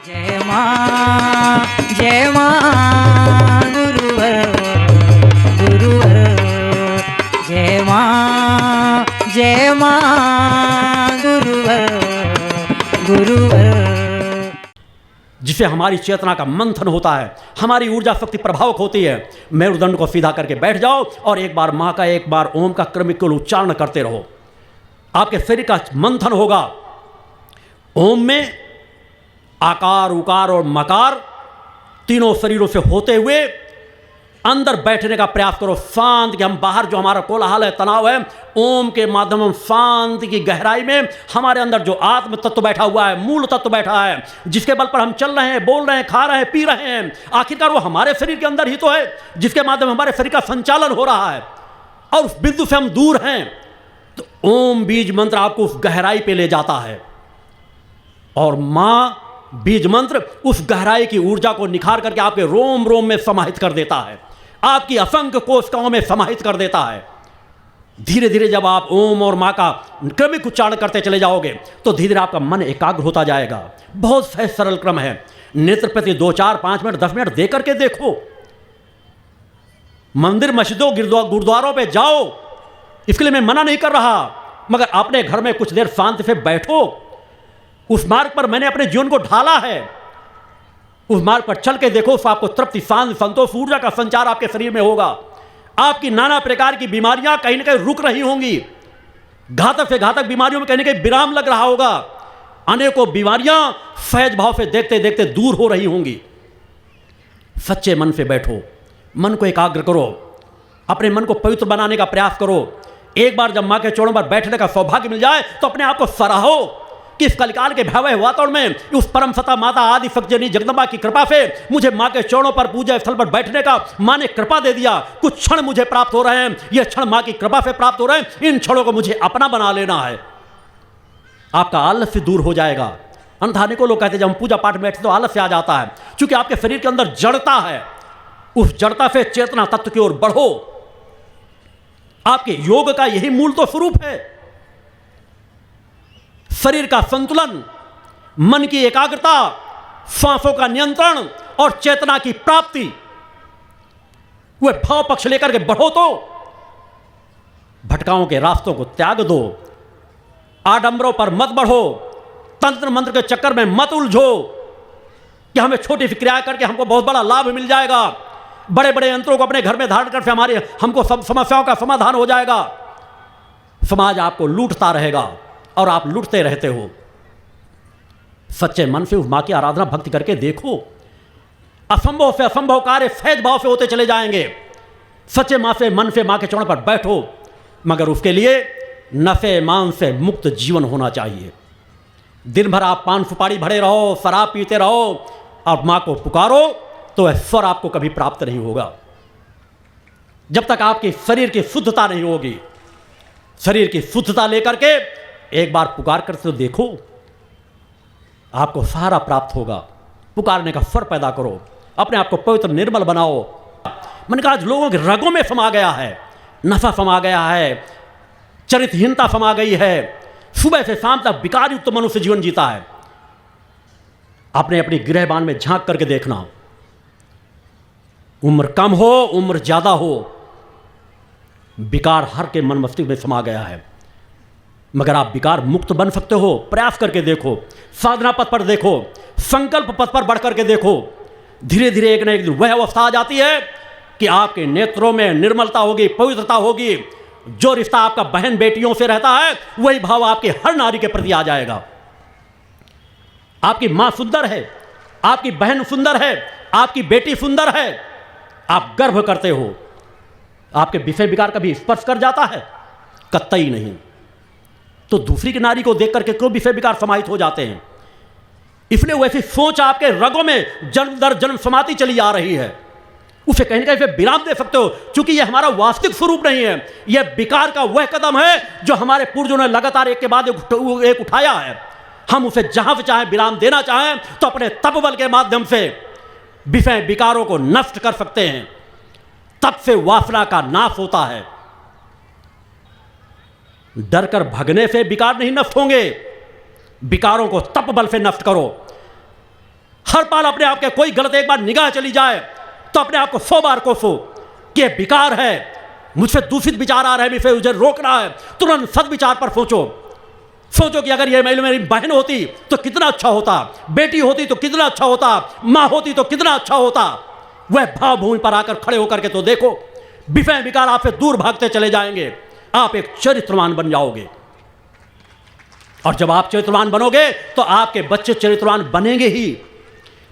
जय मां गुरुवर गुरुवर जय मां गुरुवर गुरुवर। जिसे हमारी चेतना का मंथन होता है, हमारी ऊर्जा शक्ति प्रभावक होती है। मेरुदंड को सीधा करके बैठ जाओ और एक बार मां का, एक बार ओम का क्रमिक उच्चारण करते रहो। आपके शरीर का मंथन होगा। ओम में आकार, उकार और मकार तीनों शरीरों से होते हुए अंदर बैठने का प्रयास करो। शांत, कि हम बाहर जो हमारा कोलाहल है, तनाव है, ओम के माध्यम हम शांति की गहराई में हमारे अंदर जो आत्म तत्व बैठा हुआ है, मूल तत्व बैठा है, जिसके बल पर हम चल रहे हैं, बोल रहे हैं, खा रहे हैं, पी रहे हैं, आखिरकार वो हमारे शरीर के अंदर ही तो है, जिसके माध्यम हमारे शरीर का संचालन हो रहा है और उस बिंदु से हम दूर हैं। तो ओम बीज मंत्र आपको उस गहराई पे ले जाता है और मां बीज मंत्र उस गहराई की ऊर्जा को निखार करके आपके रोम रोम में समाहित कर देता है, आपकी असंख्य कोशिकाओं में समाहित कर देता है। धीरे धीरे जब आप ओम और मां का क्रमिक उच्चारण करते चले जाओगे तो धीरे धीरे आपका मन एकाग्र होता जाएगा। बहुत सहज सरल क्रम है। नेत्र प्रति 2, 4, 5 मिनट, 10 मिनट दे करके देखो। मंदिर, मस्जिदों, गुरुद्वारों पे जाओ, इसके लिए मैं मना नहीं कर रहा, मगर अपने घर में कुछ देर शांति से बैठो। उस मार्ग पर मैंने अपने जीवन को ढाला है, उस मार्ग पर चल के देखो। आपको तृप्ति, शांति, संतोष, ऊर्जा का संचार आपके शरीर में होगा। आपकी नाना प्रकार की बीमारियां कहीं ना कहीं रुक रही होंगी। घातक से घातक बीमारियों में कहीं ना कहीं विराम लग रहा होगा। अनेकों बीमारियां सहज भाव से देखते देखते दूर हो रही होंगी। सच्चे मन से बैठो, मन को एकाग्र करो, अपने मन को पवित्र बनाने का प्रयास करो। एक बार जब मां के चरणों पर बैठने का सौभाग्य मिल जाए तो अपने आप को सराहो कि इस कलिकाल के भयावह वातावरण में उस परम सता माता आदि शक्ति जगदम्बा की कृपा से मुझे मां के चरणों पर, पूजा स्थल पर बैठने का मां ने कृपा दे दिया। कुछ क्षण मुझे प्राप्त हो रहे हैं, ये क्षण मां की कृपा से प्राप्त हो रहे हैं। इन क्षणों को मुझे अपना बना लेना है। आपका आलस्य दूर हो जाएगा। अन्यथा को लोग कहते हैं जब हम पूजा पाठ में बैठते तो आलस्य आ जाता है, क्योंकि आपके शरीर के अंदर जड़ता है। उस जड़ता से चेतना तत्व की ओर बढ़ो। आपके योग का यही मूल तो स्वरूप है। शरीर का संतुलन, मन की एकाग्रता, सांसों का नियंत्रण और चेतना की प्राप्ति, वह भाव पक्ष लेकर के बढ़ो तो भटकाओं के रास्तों को त्याग दो। आडंबरों पर मत बढ़ो। तंत्र मंत्र के चक्कर में मत उलझो कि हमें छोटी सी क्रिया करके हमको बहुत बड़ा लाभ मिल जाएगा। बड़े बड़े यंत्रों को अपने घर में धारण करके हमको सब समस्याओं का समाधान हो जाएगा। समाज आपको लूटता रहेगा और आप लूटते रहते हो। सच्चे मन से उस मां की आराधना भक्ति करके देखो। असंभव से असंभव कार्य सहज भाव से होते चले जाएंगे। सच्चे मां से, मन से मां के चरणों पर बैठो, मगर उसके लिए नशे मान से मुक्त जीवन होना चाहिए। दिन भर आप पान सुपारी भरे रहो, शराब पीते रहो और मां को पुकारो तो वह स्वर आपको कभी प्राप्त नहीं होगा। जब तक आपकी शरीर की शुद्धता नहीं होगी। शरीर की शुद्धता लेकर के एक बार पुकार कर तो देखो, आपको सहारा प्राप्त होगा। पुकारने का स्वर पैदा करो, अपने आप को पवित्र निर्मल बनाओ। मैंने कहा आज लोगों के रगों में समा गया है, नशा समा गया है, चरित्रहीनता समा गई है। सुबह से शाम तक विकार युक्त मनुष्य जीवन जीता है। आपने अपनी गृहबान में झांक करके देखना। उम्र कम हो, उम्र ज्यादा हो, विकार हर के मन मस्तिष्क में समा गया है। मगर आप विकार मुक्त बन सकते हो। प्रयास करके देखो, साधना पथ पर देखो, संकल्प पथ पर बढ़ करके देखो। धीरे धीरे एक न एक दिन वह अवस्था आ जाती है कि आपके नेत्रों में निर्मलता होगी, पवित्रता होगी। जो रिश्ता आपका बहन बेटियों से रहता है वही भाव आपके हर नारी के प्रति आ जाएगा। आपकी मां सुंदर है, आपकी बहन सुंदर है, आपकी बेटी सुंदर है, आप गर्व करते हो। आपके विषय विकार कभी स्पर्श कर जाता है? कतई नहीं। तो दूसरी की नारी को देख करके क्यों विषय विकार समाहित हो जाते हैं? इसलिए वैसी सोच आपके रगों में जन्म दर जन्म समाती चली आ रही है। उसे कहीं ना कहीं विराम दे सकते हो, क्योंकि यह हमारा वास्तविक स्वरूप नहीं है। यह विकार का वह कदम है जो हमारे पूर्वजों ने लगातार एक के बाद एक उठाया है। हम उसे जहां से चाहे विराम देना चाहें तो अपने तपबल के माध्यम से विषय विकारों को नष्ट कर सकते हैं। तप से वासना का नाश होता है। डर कर भगने से विकार नहीं नष्ट होंगे। विकारों को तप बल से नष्ट करो। हर पल अपने आप के कोई गलत एक बार निगाह चली जाए तो अपने आप को 100 बार कोसो कि ये बेकार है, मुझसे दूषित विचार आ रहे हैं, मुझे रोकना है। तुरंत सद्विचार पर सोचो कि अगर ये मेरी बहन होती तो कितना अच्छा होता, बेटी होती तो कितना अच्छा होता, माँ होती तो कितना अच्छा होता। वह भावभूमि पर आकर खड़े होकर के तो देखो, विषय विकार आपसे दूर भागते चले जाएंगे, आप एक चरित्रवान बन जाओगे। और जब आप चरित्रवान बनोगे तो आपके बच्चे चरित्रवान बनेंगे ही।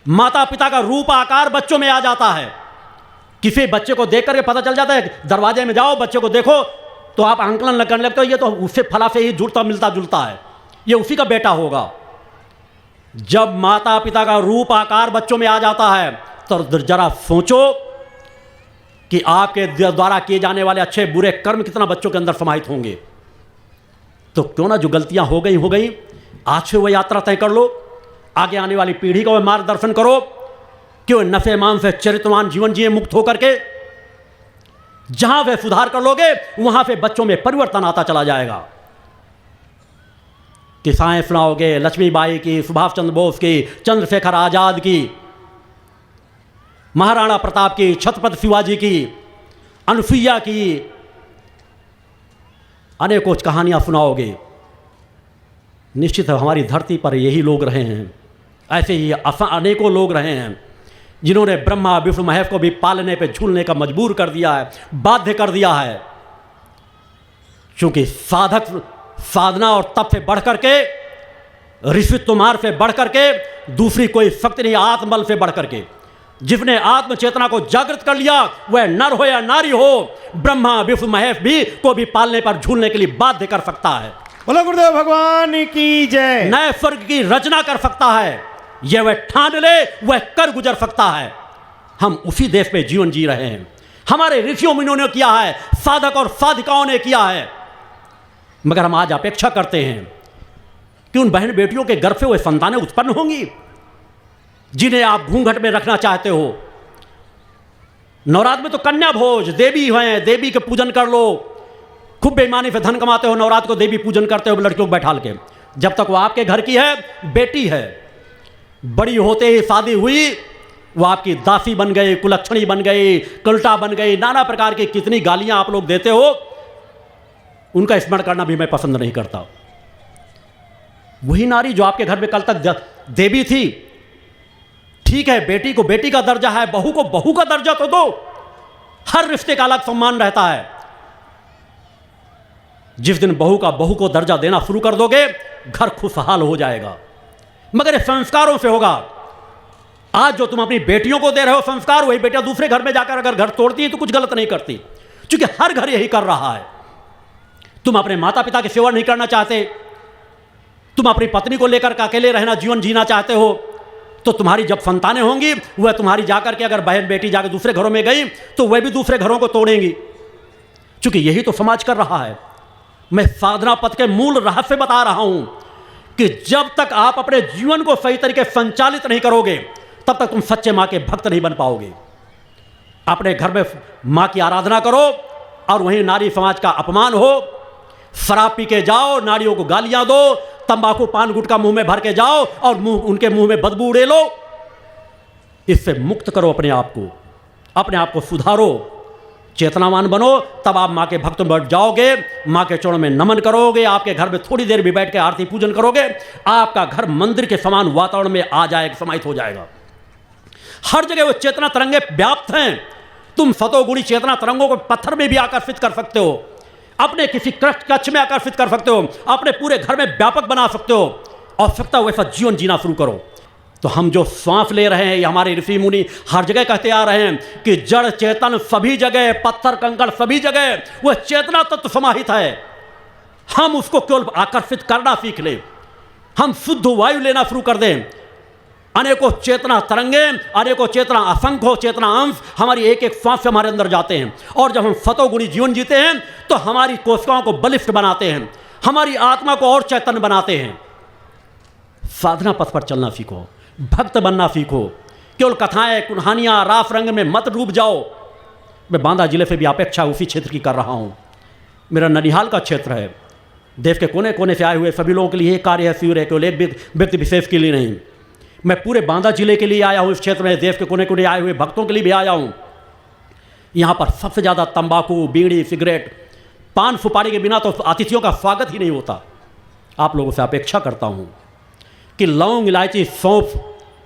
माता पिता का रूप आकार बच्चों में आ जाता है। किसी बच्चे को देख करके पता चल जाता है, दरवाजे में जाओ बच्चे को देखो तो आप आंकलन करने लगते हो, ये तो उससे फला से ही जुड़ता मिलता जुलता है, ये उसी का बेटा होगा। जब माता पिता का रूप आकार बच्चों में आ जाता है तो जरा सोचो कि आपके द्वारा किए जाने वाले अच्छे बुरे कर्म कितना बच्चों के अंदर समाहित होंगे। तो क्यों ना जो गलतियां हो गई, आज से वह यात्रा तय कर लो, आगे आने वाली पीढ़ी को मार्गदर्शन करो कि वह नफे मान से चरित्रवान जीवन जिए मुक्त होकर के। जहां वे सुधार कर लोगे वहां से बच्चों में परिवर्तन आता चला जाएगा। किस्साएं सुनाओगे लक्ष्मीबाई की, सुभाष चंद्र बोस की, चंद्रशेखर आजाद की, महाराणा प्रताप की, छत्रपति शिवाजी की, अनुसुईया की, अनेकों कहानियां सुनाओगे। निश्चित है हमारी धरती पर यही लोग रहे हैं, ऐसे ही अनेकों लोग रहे हैं जिन्होंने ब्रह्मा विष्णु महेश को भी पालने पे झूलने का मजबूर कर दिया है, बाध्य कर दिया है। क्योंकि साधक साधना और तप से बढ़ करके, ऋषित्व मार्ग से बढ़ करके दूसरी कोई शक्ति नहीं, आत्मबल से बढ़ करके। जिसने आत्म चेतना को जागृत कर लिया वह नर हो या नारी हो, ब्रह्मा विष्णु महेश भी को भी पालने पर झूलने के लिए बाध्य कर सकता है। बोलो गुरुदेव भगवान की जय। नए स्वर्ग की रचना कर सकता है, यह वह ठान ले वह कर गुजर सकता है। हम उसी देश में जीवन जी रहे हैं, हमारे ऋषियों मुनियों ने किया है, साधक और साधिकाओं ने किया है। मगर हम आज अपेक्षा करते हैं कि उन बहन बेटियों के गर्भ से वह संतानें उत्पन्न होंगी जिन्हें आप घूंघट में रखना चाहते हो। नवरात्र में तो कन्या भोज, देवी हैं, देवी के पूजन कर लो, खूब बेईमानी से धन कमाते हो, नवरात्र को देवी पूजन करते हो लड़कियों को बैठाल के। जब तक वो आपके घर की है, बेटी है, बड़ी होते ही शादी हुई वो आपकी दासी बन गई, कुलक्षणी बन गई, कल्टा बन गई, नाना प्रकार की कितनी गालियां आप लोग देते हो, उनका स्मरण करना भी मैं पसंद नहीं करता। वही नारी जो आपके घर में कल तक देवी थी, ठीक है बेटी को बेटी का दर्जा है, बहू को बहू का दर्जा तो दो। हर रिश्ते का अलग सम्मान रहता है। जिस दिन बहू का बहू को दर्जा देना शुरू कर दोगे घर खुशहाल हो जाएगा। मगर ये संस्कारों से होगा। आज जो तुम अपनी बेटियों को दे रहे हो संस्कार, वही बेटियां दूसरे घर में जाकर अगर घर तोड़ती है तो कुछ गलत नहीं करती, क्योंकि हर घर यही कर रहा है। तुम अपने माता पिता की सेवा नहीं करना चाहते, तुम अपनी पत्नी को लेकर अकेले रहना जीवन जीना चाहते हो, तो तुम्हारी जब संतानें होंगी वह तुम्हारी जाकर के अगर बहन बेटी जाकर दूसरे घरों में गई तो वह भी दूसरे घरों को तोड़ेंगी, क्योंकि यही तो समाज कर रहा है। मैं साधना पथ के मूल रहस्य बता रहा हूं कि जब तक आप अपने जीवन को सही तरीके संचालित नहीं करोगे तब तक तुम सच्चे मां के भक्त नहीं बन पाओगे। अपने घर में मां की आराधना करो और वहीं नारी समाज का अपमान हो, शराब पी के जाओ, नारियों को गालियां दो, तंबाकू पान गुटखा मुंह में भर के जाओ और उनके मुंह में बदबू उड़े लो। इससे मुक्त करो अपने आप को सुधारो, चेतनावान बनो, तब आप मां के भक्त बन जाओगे, मां के चरणों में नमन करोगे, आपके घर में थोड़ी देर भी बैठ के आरती पूजन करोगे, आपका घर मंदिर के समान वातावरण में आ जाएगा, समाहित हो जाएगा। हर जगह वो चेतना तरंगे व्याप्त हैं। तुम सतोगुणी चेतना तरंगों को पत्थर में भी आकर्षित कर सकते हो, अपने किसी कक्ष में आकर्षित कर सकते हो, अपने पूरे घर में व्यापक बना सकते हो। आवश्यकता वैसा जीवन जीना शुरू करो। तो हम जो श्वास ले रहे हैं, ये हमारे ऋषि मुनि हर जगह कहते आ रहे हैं कि जड़ चेतन सभी जगह, पत्थर कंकड़ सभी जगह वह चेतना तत्व समाहित है। हम उसको केवल आकर्षित करना सीख लें, हम शुद्ध वायु लेना शुरू कर दें। अनेकों चेतना तरंगे, अनेकों चेतना असंख्य चेतना अंश हमारी एक एक श्वास से हमारे अंदर जाते हैं। और जब हम सतोगुणी जीवन जीते हैं तो हमारी कोशिकाओं को बलिष्ठ बनाते हैं, हमारी आत्मा को और चैतन्य बनाते हैं। साधना पथ पर चलना सीखो, भक्त बनना सीखो। केवल कथाएं कहानियां रास रंग में मत डूब जाओ। मैं बांदा जिले से भी अपेक्षा उसी क्षेत्र की कर रहा हूं। मेरा ननिहाल का क्षेत्र है, देश के कोने कोने से आए हुए सभी लोगों के लिए कार्य है, शिविर है, केवल एक व्यक्ति विशेष के लिए नहीं। मैं पूरे बांदा जिले के लिए आया हूँ, इस क्षेत्र में देश के कोने कोने आए हुए भक्तों के लिए भी आया हूँ। यहाँ पर सबसे ज़्यादा तंबाकू, बीड़ी, सिगरेट, पान सुपारी के बिना तो अतिथियों का स्वागत ही नहीं होता। आप लोगों से अपेक्षा करता हूँ कि लौंग, इलायची, सौंफ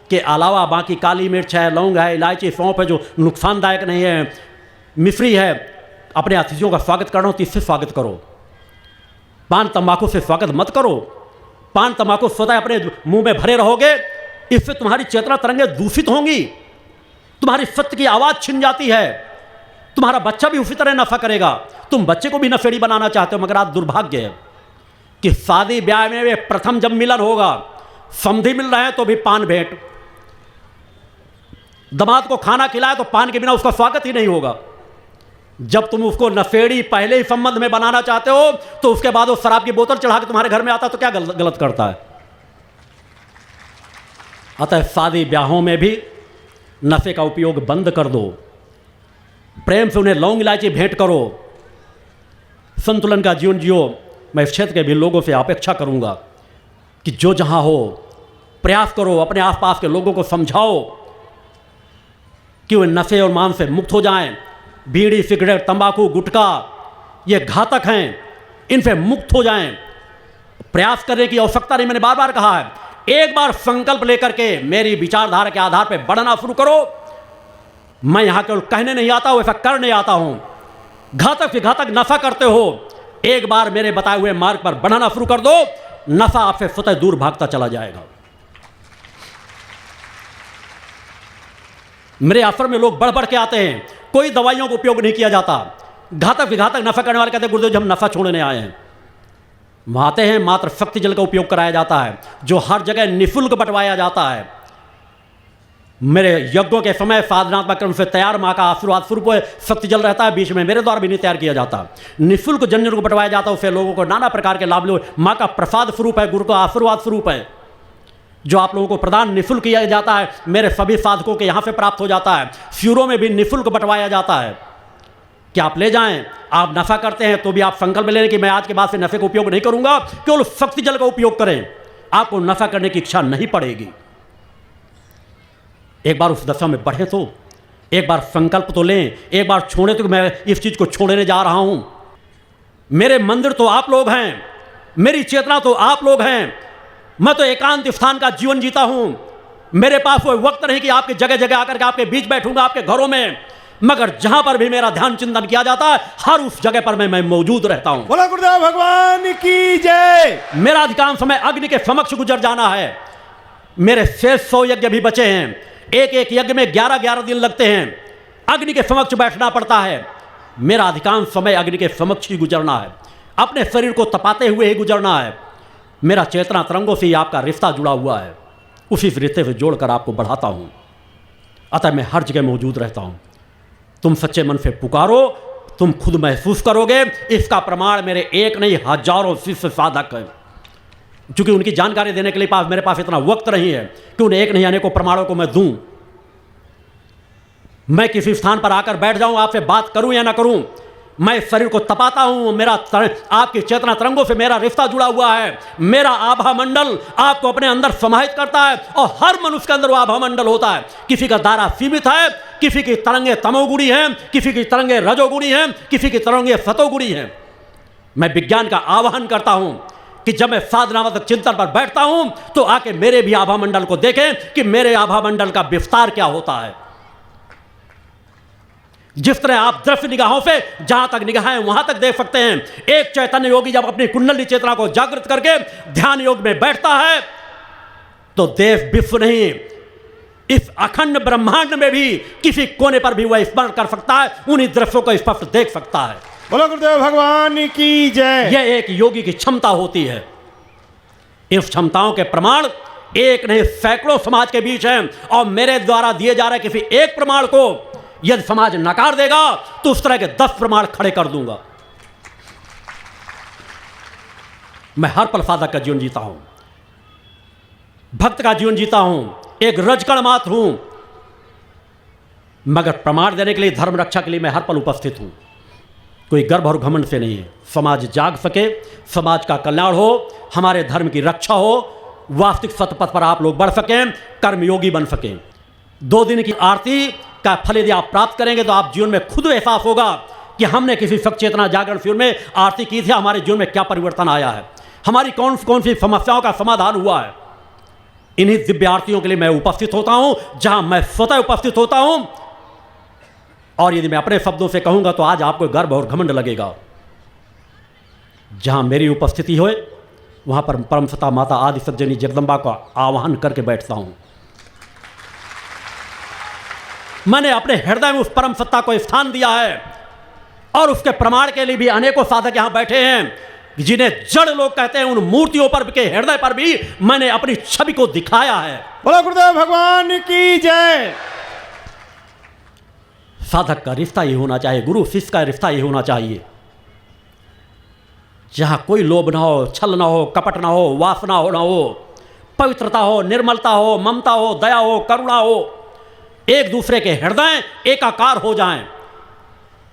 के अलावा बाकी काली मिर्च है, लौंग है, इलायची, सौंफ है जो नुकसानदायक नहीं है, मिश्री है, अपने अतिथियों का स्वागत करना हो तो इससे स्वागत करो। पान तंबाकू से स्वागत मत करो। पान तंबाकू स्वतः अपने मुंह में भरे रहोगे, इससे तुम्हारी चेतना तरंगें दूषित होंगी, तुम्हारी सत्य की आवाज़ छिन जाती है, तुम्हारा बच्चा भी उसी तरह नशा करेगा। तुम बच्चे को भी नशेड़ी बनाना चाहते हो, मगर आज दुर्भाग्य है कि शादी ब्याह में प्रथम जब मिलन होगा, समधी मिल रहे हैं तो भी पान भेंट, दामाद को खाना खिलाए तो पान के बिना उसका स्वागत ही नहीं होगा। जब तुम उसको नशेड़ी पहले ही संबंध में बनाना चाहते हो तो उसके बाद वो शराब की बोतल चढ़ा के तुम्हारे घर में आता तो क्या गलत करता है। अतः शादी ब्याहों में भी नशे का उपयोग बंद कर दो, प्रेम से उन्हें लौंग इलायची भेंट करो, संतुलन का जीवन जियो। मैं इस क्षेत्र के भी लोगों से अपेक्षा करूंगा कि जो जहां हो प्रयास करो, अपने आसपास के लोगों को समझाओ कि वे नशे और मान से मुक्त हो जाएं। बीड़ी, सिगरेट, तंबाकू, गुटखा ये घातक हैं, इनसे मुक्त हो जाएं। प्रयास करने की आवश्यकता नहीं, मैंने बार बार कहा है। एक बार संकल्प लेकर के मेरी विचारधारा के आधार पर बढ़ना शुरू करो। मैं यहां केवल कहने नहीं आता हूं, ऐसा करने आता हूं। घातक से घातक नशा करते हो, एक बार मेरे बताए हुए मार्ग पर बढ़ना शुरू कर दो, नशा आपसे स्वतः दूर भागता चला जाएगा। मेरे आश्रम में लोग बढ़ बढ़ के आते हैं, कोई दवाइयों का उपयोग नहीं किया जाता। घातक से घातक नशा करने वाले कहते हैं गुरुदेव जी हम नशा छोड़ने आए हैं। वहां आते हैं, मात्र शक्ति जल का उपयोग कराया जाता है जो हर जगह निःशुल्क बंटवाया जाता है। मेरे यज्ञों के समय साधनात्मक क्रम से तैयार माँ का आशीर्वाद स्वरूप शक्ति जल रहता है, बीच में मेरे द्वारा भी नहीं तैयार किया जाता। निःशुल्क जन को बंटवाया जाता है, उससे लोगों को नाना प्रकार के लाभ लो। माँ का प्रसाद स्वरूप है, गुरु का आशीर्वाद स्वरूप है, जो आप लोगों को प्रदान निःशुल्क किया जाता है। मेरे सभी साधकों के यहाँ से प्राप्त हो जाता है। शिविरों में भी निःशुल्क बंटवाया जाता है कि आप ले जाएं। आप नशा करते हैं तो भी आप संकल्प ले लें कि मैं आज के बाद से नशे का उपयोग नहीं करूंगा, केवल शक्ति जल का उपयोग करें। आपको नशा करने की इच्छा नहीं पड़ेगी। एक बार उस दशा में बढ़े तो एक बार संकल्प तो लें, एक बार छोड़े तो मैं इस चीज को छोड़ने जा रहा हूं। मेरे मंदिर तो आप लोग हैं, मेरी चेतना तो आप लोग हैं। मैं तो एकांत स्थान का जीवन जीता हूं। मेरे पास कोई वक्त नहीं कि आपके जगह जगह आकर के आपके बीच बैठूंगा, आपके घरों में। मगर जहां पर भी मेरा ध्यान चिंतन किया जाता है, हर उस जगह पर मैं मौजूद रहता हूं। बोला गुरुदेव भगवान की जय। मेरा अधिकांश समय अग्नि के समक्ष गुजर जाना है। मेरे शेष 100 यज्ञ भी बचे हैं। एक एक यज्ञ में 11-11 दिन लगते हैं। अग्नि के समक्ष बैठना पड़ता है। मेरा अधिकांश समय अग्नि के समक्ष ही गुजरना है, अपने शरीर को तपाते हुए ही गुजरना है। मेरा चेतना तरंगों से ही आपका रिश्ता जुड़ा हुआ है, उसी रिश्ते से जोड़कर आपको बढ़ाता हूं। अतः मैं हर जगह मौजूद रहता हूं। तुम सच्चे मन से पुकारो, तुम खुद महसूस करोगे। इसका प्रमाण मेरे एक नहीं हजारों शिष्य साधक हैं। चूंकि उनकी जानकारी देने के लिए मेरे पास इतना वक्त नहीं है कि उन्हें एक नहीं अनेकों प्रमाणों को मैं दूं। मैं किसी स्थान पर आकर बैठ जाऊं, आपसे बात करूं या ना करूं, मैं शरीर को तपाता हूं। मेरा आपकी चेतना तरंगों से मेरा रिश्ता जुड़ा हुआ है। मेरा आभा मंडल आपको अपने अंदर समाहित करता है और हर मनुष्य के अंदर वो आभा मंडल होता है। किसी का दायरा सीमित है, किसी की तरंगे तमोगुणी हैं, किसी की तरंगे रजोगुणी हैं, किसी की तरंगे सतोगुणी हैं। मैं विज्ञान का आवाहन करता हूं कि जब मैं साधनात्मक चिंतन पर बैठता हूं तो आके मेरे भी आभा मंडल को देखें कि मेरे आभा मंडल का विस्तार क्या होता है। जिस तरह आप दृश्य निगाहों से जहां तक निगाहें वहां तक देख सकते हैं। एक चैतन्य योगी जब अपनी कुंडली चेतना को जागृत करके ध्यान योग में बैठता है तो देश विश्व नहीं, इस अखंड ब्रह्मांड में भी किसी कोने पर भी वह स्मरण कर सकता है, उन्हीं दृश्यों को स्पष्ट देख सकता है। बोलो गुरुदेव भगवान की जय। यह एक योगी की क्षमता होती है। इस क्षमताओं के प्रमाण एक नहीं सैकड़ों समाज के बीच हैं और मेरे द्वारा दिए जा रहे किसी एक प्रमाण को यदि समाज नकार देगा तो उस तरह के 10 प्रमाण खड़े कर दूंगा। मैं हर पल साधक का जीवन जीता हूं, भक्त का जीवन जीता हूं, एक रजकण मात्र हूं, मगर प्रमाण देने के लिए, धर्म रक्षा के लिए मैं हर पल उपस्थित हूं। कोई गर्व और घमंड से नहीं है। समाज जाग सके, समाज का कल्याण हो, हमारे धर्म की रक्षा हो, वास्तविक सतपथ पर आप लोग बढ़ सकें, कर्मयोगी बन सकें। 2 दिन की आरती का फल यदि आप प्राप्त करेंगे तो आप जीवन में खुद एहसास होगा कि हमने किसी शक्ति चेतना जागरण शिविर में आरती की थी, हमारे जीवन में क्या परिवर्तन आया है, हमारी कौन सी समस्याओं का समाधान हुआ है। इन्हीं दिव्य आरतियों के लिए मैं उपस्थित होता हूं, जहां मैं स्वतः उपस्थित होता हूं। और यदि मैं अपने शब्दों से कहूंगा तो आज आपको गर्व और घमंड लगेगा। जहां मेरी उपस्थिति होए वहां पर परमसत्ता माता आदि सज्जनी जगदम्बा का आवाहन करके बैठता हूं। मैंने अपने हृदय में उस परम सत्ता को स्थान दिया है और उसके प्रमाण के लिए भी अनेकों साधक यहां बैठे हैं जिन्हें जड़ लोग कहते हैं। उन मूर्तियों पर के हृदय पर भी मैंने अपनी छवि को दिखाया है। बोलो गुरुदेव भगवान की जय। साधक का रिश्ता ये होना चाहिए, गुरु शिष्य का रिश्ता ये होना चाहिए, जहां कोई लोभ ना हो, छल ना हो, कपट ना हो, वासना हो ना हो, पवित्रता हो, निर्मलता हो, ममता हो, दया हो, करुणा हो, एक दूसरे के हृदय एकाकार हो जाएं।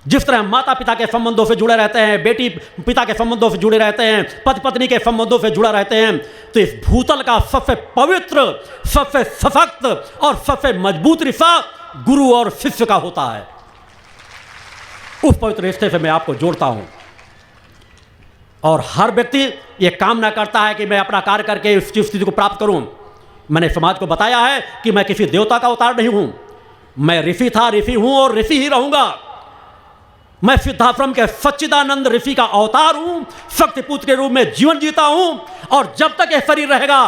जिस तरह माता पिता के संबंधों से जुड़े रहते हैं, बेटी पिता के संबंधों से जुड़े रहते हैं, पति पत्नी के संबंधों से जुड़ा रहते हैं, तो इस भूतल का सबसे पवित्र, सबसे सशक्त और सबसे मजबूत रिश्ता गुरु और शिष्य का होता है। उस पवित्र रिश्ते से मैं आपको जोड़ता हूं। और हर व्यक्ति ये कामना करता है कि मैं अपना कार्य करके उस स्थिति को प्राप्त करूं। मैंने समाज को बताया है कि मैं किसी देवता का अवतार नहीं हूं, मैं ऋषि था, ऋषि हूं और ऋषि ही रहूंगा। मैं सिद्धाश्रम के सच्चिदानंद ऋषि का अवतार हूं, शक्तिपुत्र के रूप में जीवन जीता हूं और जब तक यह शरीर रहेगा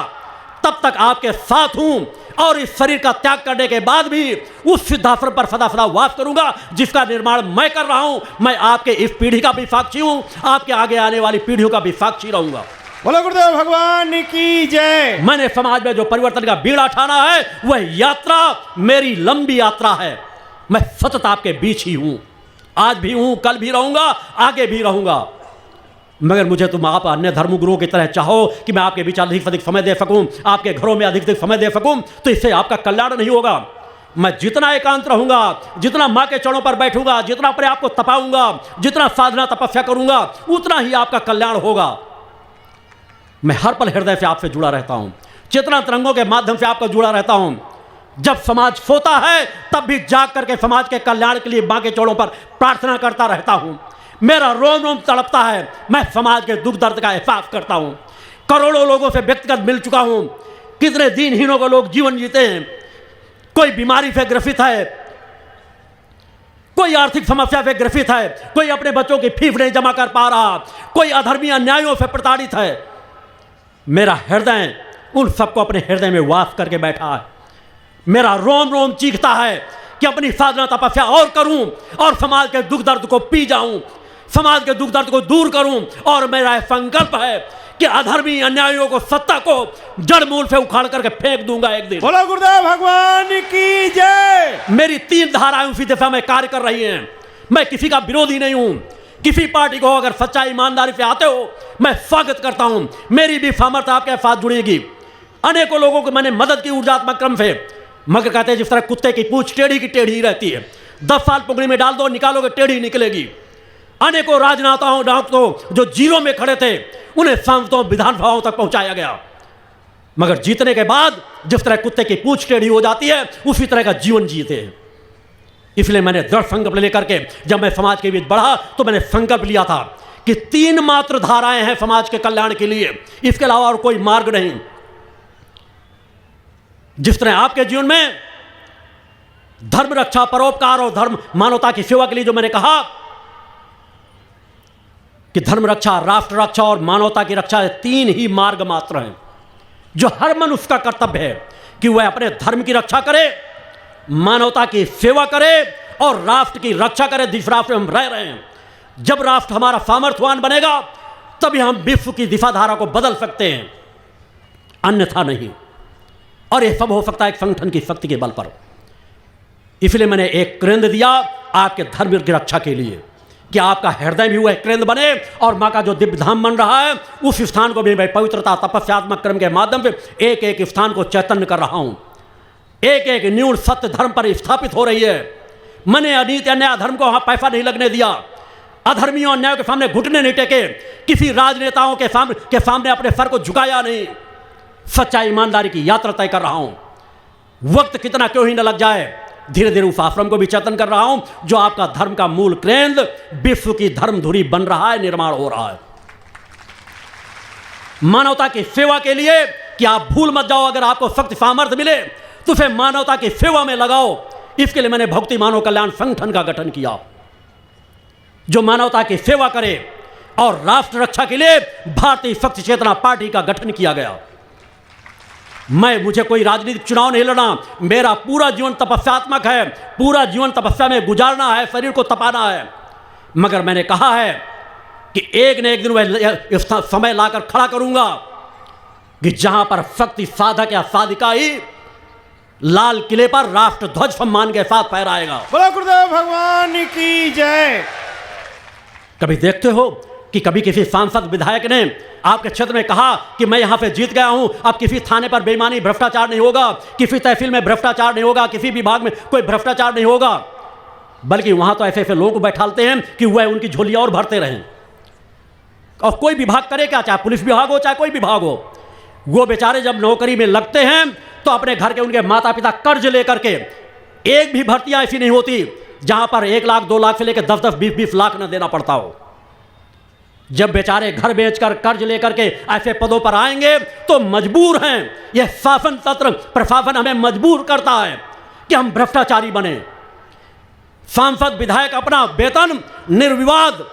तब तक आपके साथ हूं। और इस शरीर का त्याग करने के बाद भी उस सिद्धाश्रम पर सदा सदा वास करूंगा जिसका निर्माण मैं कर रहा हूं। मैं आपके इस पीढ़ी का भी साक्षी हूं, आपके आगे आने वाली पीढ़ियों का भी साक्षी रहूंगा। बोलो गुरुदेव भगवान की जय। मैंने समाज में जो परिवर्तन का बीड़ा ठाना है वह यात्रा मेरी लंबी यात्रा है। मैं सतत आपके बीच ही हूं, आज भी हूं, कल भी रहूंगा, आगे भी रहूंगा। मगर मुझे तुम आप अन्य धर्मगुरुओं की तरह चाहो कि मैं आपके बीच अधिक से अधिक समय दे सकूं, आपके घरों में अधिक से अधिक समय दे सकूं, तो इससे आपका कल्याण नहीं होगा। मैं जितना एकांत रहूंगा, जितना माँ के चरणों पर बैठूंगा, जितना अपने आप को तपाऊंगा, जितना साधना तपस्या करूंगा, उतना ही आपका कल्याण होगा। मैं हर पल हृदय से आपसे जुड़ा रहता हूं, चेतना तरंगों के माध्यम से आपका जुड़ा रहता हूं। जब समाज सोता है तब भी जाग करके समाज के कल्याण के लिए मां के चरणों पर प्रार्थना करता रहता हूं। मेरा रोम रोम तड़पता है, मैं समाज के दुख दर्द का एहसास करता हूं। करोड़ों लोगों से व्यक्तिगत मिल चुका हूं, कितने दीनहीनों को लोग जीवन जीते हैं। कोई बीमारी से ग्रसित है, कोई आर्थिक समस्या से ग्रसित है, कोई अपने बच्चों की फीस नहीं जमा कर पा रहा, कोई अधर्मी अन्यायों से प्रताड़ित है। मेरा हृदय उन सबको अपने हृदय में वास करके बैठा है। मेरा रोम रोम चीखता है कि अपनी साधना तपस्या और करूं और समाज के दुख दर्द को पी जाऊं, समाज के दुख दर्द को दूर करूं। और मेरा संकल्प है कि अधर्मी अन्यायों को, सत्ता को जड़ मूल से उखाड़ करके फेंक दूंगा एक दिन। बोलो गुरुदेव भगवान की जय। मेरी 3 धाराएं उसी दिशा में कार्य कर रही हैं। मैं किसी का विरोधी नहीं हूं। किसी पार्टी को अगर सच्चाई ईमानदारी से आते हो मैं स्वागत करता हूं। मेरी भी सामर्थ्य आपके साथ जुड़ेगी। अनेकों लोगों को मैंने मदद की ऊर्जात्मक क्रम से, मगर कहते हैं जिस तरह कुत्ते की पूंछ टेढ़ी की टेढ़ी रहती है, 10 साल पुगड़ी में डाल दो, निकालोगे टेढ़ी निकलेगी। अनेकों राजनेताओं को जो जीरो में खड़े थे उन्हें सांसदों विधानसभाओं तक पहुंचाया गया, मगर जीतने के बाद जिस तरह कुत्ते की पूंछ टेढ़ी हो जाती है उसी तरह का जीवन जीते हैं। इसलिए मैंने दृढ़ संकल्प लेकर के जब मैं समाज के बीच बढ़ा तो मैंने संकल्प लिया था कि 3 मात्र धाराएं हैं समाज के कल्याण के लिए, इसके अलावा और कोई मार्ग नहीं। जिस तरह आपके जीवन में धर्म रक्षा, परोपकार और धर्म मानवता की सेवा के लिए जो मैंने कहा कि धर्म रक्षा, राष्ट्र रक्षा और मानवता की रक्षा, 3 ही मार्ग मात्र हैं जो हर मनुष्य का कर्तव्य है कि वह अपने धर्म की रक्षा करे, मानवता की सेवा करे और राष्ट्र की रक्षा करे जिस राष्ट्र में हम रह रहे हैं। जब राष्ट्र हमारा सामर्थ्यवान बनेगा तभी हम विश्व की दिशाधारा को बदल सकते हैं, अन्यथा नहीं। और यह सब हो सकता है एक संगठन की शक्ति के बल पर। इसलिए मैंने एक केंद्र दिया आपके धर्म की रक्षा के लिए कि आपका हृदय भी वह केंद्र बने और मां का जो दिव्य धाम बन रहा है उस स्थान को भी मैं पवित्रता तपस्यात्मक कर्म के माध्यम से एक एक स्थान को चैतन्य कर रहा हूं। एक एक न्यून सत्य धर्म पर स्थापित हो रही है। मैंने अनीति अन्याय धर्म को वहां पैसा नहीं लगने दिया, अधर्मियों अन्यायों के सामने घुटने नहीं टेके, किसी राजनेताओं के सामने अपने सर को झुकाया नहीं। सच्चाई ईमानदारी की यात्रा तय कर रहा हूं। वक्त कितना क्यों ही न लग जाए, धीरे धीरे उस आश्रम को भी चेतन कर रहा हूं जो आपका धर्म का मूल केंद्र, विश्व की धर्मधुरी बन रहा है, निर्माण हो रहा है। मानवता की सेवा के लिए कि आप भूल मत जाओ, अगर आपको शक्ति सामर्थ्य मिले तो उसे मानवता की सेवा में लगाओ। इसके लिए मैंने भक्ति मानव कल्याण संगठन का गठन किया जो मानवता की सेवा करे, और राष्ट्र रक्षा के लिए भारतीय शक्ति चेतना पार्टी का गठन किया गया। मुझे कोई राजनीतिक चुनाव नहीं लड़ना, मेरा पूरा जीवन तपस्यात्मक है, पूरा जीवन तपस्या में गुजारना है, शरीर को तपाना है। मगर मैंने कहा है कि एक न एक दिन वह समय लाकर खड़ा करूंगा कि जहां पर शक्ति साधक या साधिका ही लाल किले पर राष्ट्र ध्वज सम्मान के साथ फहराएगा। बोलो गुरुदेव भगवान की जय। कभी देखते हो कि कभी किसी सांसद विधायक ने आपके क्षेत्र में कहा कि मैं यहां से जीत गया हूं, अब किसी थाने पर बेईमानी भ्रष्टाचार नहीं होगा, किसी तहसील में भ्रष्टाचार नहीं होगा, किसी विभाग में कोई भ्रष्टाचार नहीं होगा, बल्कि वहां तो ऐसे ऐसे लोगों को बैठाते हैं कि वह उनकी झोलियां और भरते रहें। और कोई विभाग करे क्या, चाहे पुलिस विभाग हो चाहे कोई विभाग हो, वो बेचारे जब नौकरी में लगते हैं तो अपने घर के उनके माता पिता कर्ज लेकर के, एक भी भर्तियां ऐसी नहीं होती जहां पर 1 लाख 2 लाख से लेकर 10-10 20-20 लाख न देना पड़ता हो। जब बेचारे घर बेचकर कर्ज लेकर के ऐसे पदों पर आएंगे तो मजबूर हैं, यह शासन तंत्र प्रशासन हमें मजबूर करता है कि हम भ्रष्टाचारी बने। सांसद विधायक अपना वेतन निर्विवाद,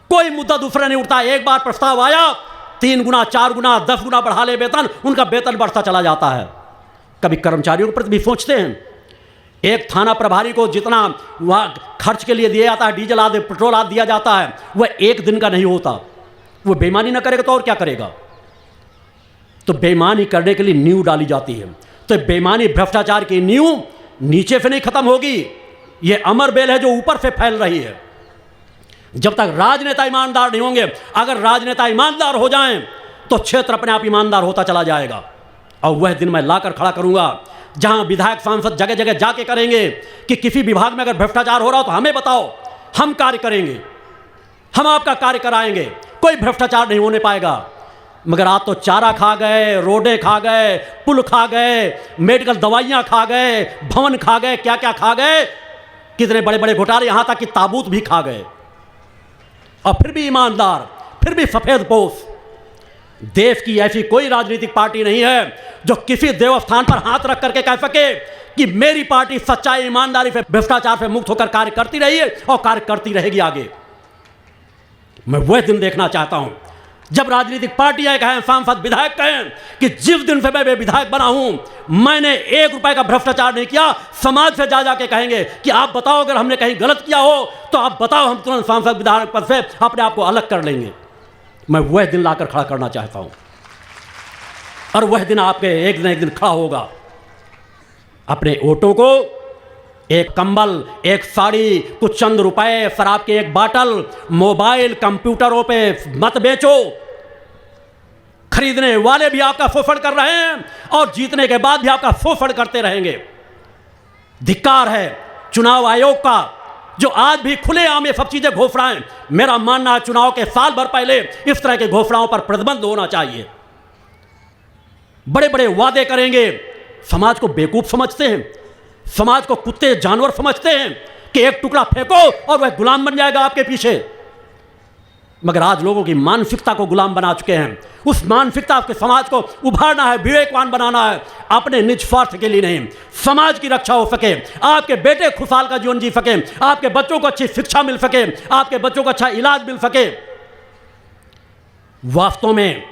कोई मुद्दा दूसरा नहीं उठता, एक बार प्रस्ताव आया 3 गुना 4 गुना 10 गुना बढ़ा ले वेतन, उनका वेतन बढ़ता चला जाता है। कभी कर्मचारियों के प्रति भी सोचते हैं, एक थाना प्रभारी को जितना वहाँ खर्च के लिए दिया जाता है, डीजल आदि पेट्रोल आदि दिया जाता है, वह एक दिन का नहीं होता। वो बेईमानी ना करेगा तो और क्या करेगा। तो बेईमानी करने के लिए नींव डाली जाती है, तो बेईमानी भ्रष्टाचार की नींव नीचे से नहीं खत्म होगी, ये अमर बेल है जो ऊपर से फैल रही है। जब तक राजनेता ईमानदार नहीं होंगे, अगर राजनेता ईमानदार हो जाएं तो क्षेत्र अपने आप ईमानदार होता चला जाएगा। और वह दिन मैं लाकर खड़ा करूंगा जहां विधायक सांसद जगह जगह जाके करेंगे कि किसी विभाग में अगर भ्रष्टाचार हो रहा हो तो हमें बताओ, हम कार्य करेंगे, हम आपका कार्य कराएंगे, कोई भ्रष्टाचार नहीं होने पाएगा। मगर आज तो चारा खा गए, रोडें खा गए, पुल खा गए, मेडिकल दवाइयां खा गए, भवन खा गए, क्या क्या खा गए, कितने बड़े बड़े घोटाले, यहां तक कि ताबूत भी खा गए। और फिर भी ईमानदार, फिर भी सफेद पोश। देश की ऐसी कोई राजनीतिक पार्टी नहीं है जो किसी देवस्थान पर हाथ रख करके कह सके कि मेरी पार्टी सच्चाई ईमानदारी से भ्रष्टाचार से मुक्त होकर कार्य करती रही है और कार्य करती रहेगी आगे। मैं वह दिन देखना चाहता हूं जब राजनीतिक पार्टियां कहें, सांसद विधायक कहें कि जिस दिन से मैं विधायक बना हूं मैंने 1 रुपए का भ्रष्टाचार नहीं किया। समाज से जा जाके कहेंगे कि आप बताओ अगर हमने कहीं गलत किया हो तो आप बताओ, हम तुरंत सांसद विधायक पद से अपने आप को अलग कर लेंगे। मैं वह दिन लाकर खड़ा करना चाहता हूं और वह दिन आपके एक न एक दिन खड़ा होगा। अपने वोटों को एक कंबल, एक साड़ी, कुछ चंद रुपए, शराब के एक बाटल, मोबाइल, कंप्यूटरों पे मत बेचो। खरीदने वाले भी आपका शोषण कर रहे हैं और जीतने के बाद भी आपका शोषण करते रहेंगे। धिक्कार है चुनाव आयोग का जो आज भी खुलेआम ये सब चीजें घोष रहा है। मेरा मानना है चुनाव के साल भर पहले इस तरह के घोषणाओं पर प्रतिबंध होना चाहिए। बड़े बड़े वादे करेंगे, समाज को बेवकूफ समझते हैं, समाज को कुत्ते जानवर समझते हैं कि एक टुकड़ा फेंको और वह गुलाम बन जाएगा आपके पीछे। मगर आज लोगों की मानसिकता को गुलाम बना चुके हैं। उस मानसिकता के समाज को उभारना है, विवेकवान बनाना है, अपने निज स्वार्थ के लिए नहीं, समाज की रक्षा हो सके, आपके बेटे खुशहाल का जीवन जी सके, आपके बच्चों को अच्छी शिक्षा मिल सके, आपके बच्चों को अच्छा इलाज मिल सके। वास्तव में